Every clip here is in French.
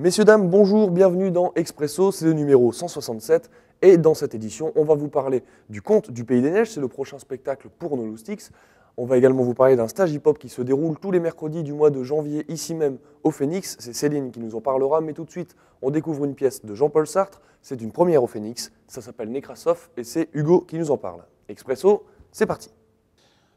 Messieurs, dames, bonjour, bienvenue dans Expresso, c'est le numéro 167 et dans cette édition, on va vous parler du Conte du Pays des Neiges, c'est le prochain spectacle pour nos loustics. On va également vous parler d'un stage hip-hop qui se déroule tous les mercredis du mois de janvier ici même au Phénix. C'est Céline qui nous en parlera, mais tout de suite, on découvre une pièce de Jean-Paul Sartre. C'est une première au Phénix, ça s'appelle Nekrasov et c'est Hugo qui nous en parle. Expresso, c'est parti.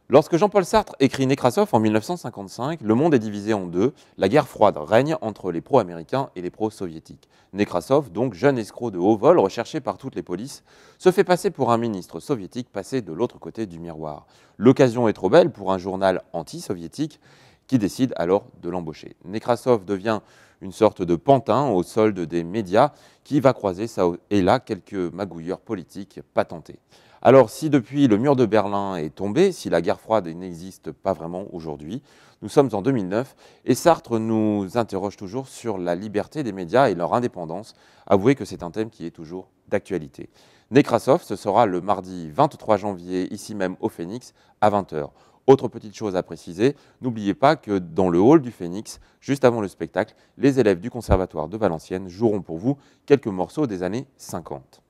Lorsque Jean-Paul Sartre écrit Nekrasov en 1955, le monde est divisé en deux. La guerre froide règne entre les pro-américains et les pro-soviétiques. Nekrasov, donc jeune escroc de haut vol recherché par toutes les polices, se fait passer pour un ministre soviétique passé de l'autre côté du miroir. L'occasion est trop belle pour un journal anti-soviétique qui décide alors de l'embaucher. Nekrasov devient une sorte de pantin au solde des médias qui va croiser ça et là quelques magouilleurs politiques patentés. Alors si depuis le mur de Berlin est tombé, si la guerre froide n'existe pas vraiment aujourd'hui, nous sommes en 2009 et Sartre nous interroge toujours sur la liberté des médias et leur indépendance. Avouez que c'est un thème qui est toujours d'actualité. Nekrasov, ce sera le mardi 23 janvier, ici même au Phénix, à 20 h. Autre petite chose à préciser, n'oubliez pas que dans le hall du Phénix, juste avant le spectacle, les élèves du Conservatoire de Valenciennes joueront pour vous quelques morceaux des années 50.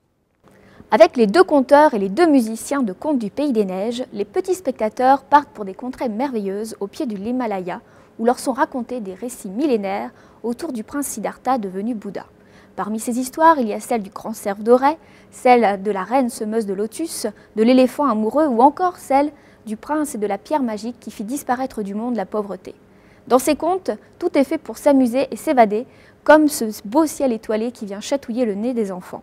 Avec les deux conteurs et les deux musiciens de Contes du Pays des Neiges, les petits spectateurs partent pour des contrées merveilleuses au pied de l'Himalaya, où leur sont racontés des récits millénaires autour du prince Siddhartha devenu Bouddha. Parmi ces histoires, il y a celle du grand cerf doré, celle de la reine semeuse de lotus, de l'éléphant amoureux ou encore celle du prince et de la pierre magique qui fit disparaître du monde la pauvreté. Dans ces contes, tout est fait pour s'amuser et s'évader, comme ce beau ciel étoilé qui vient chatouiller le nez des enfants.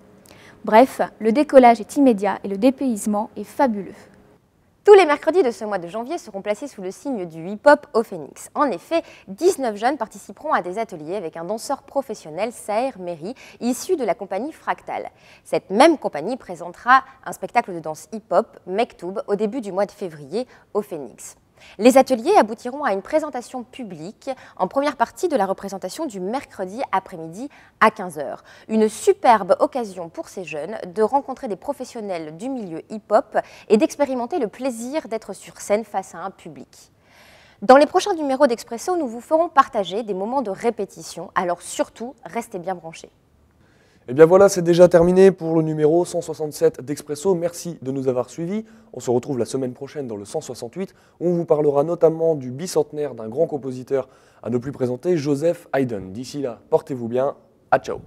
Bref, le décollage est immédiat et le dépaysement est fabuleux. Tous les mercredis de ce mois de janvier seront placés sous le signe du hip-hop au Phénix. En effet, 19 jeunes participeront à des ateliers avec un danseur professionnel, Saher Meri, issu de la compagnie Fractal. Cette même compagnie présentera un spectacle de danse hip-hop, Mektoub, au début du mois de février au Phénix. Les ateliers aboutiront à une présentation publique en première partie de la représentation du mercredi après-midi à 15 h. Une superbe occasion pour ces jeunes de rencontrer des professionnels du milieu hip-hop et d'expérimenter le plaisir d'être sur scène face à un public. Dans les prochains numéros d'Expresso, nous vous ferons partager des moments de répétition, alors surtout, restez bien branchés. Et bien voilà, c'est déjà terminé pour le numéro 167 d'Expresso. Merci de nous avoir suivis. On se retrouve la semaine prochaine dans le 168 où on vous parlera notamment du bicentenaire d'un grand compositeur à ne plus présenter, Joseph Haydn. D'ici là, portez-vous bien. À ciao.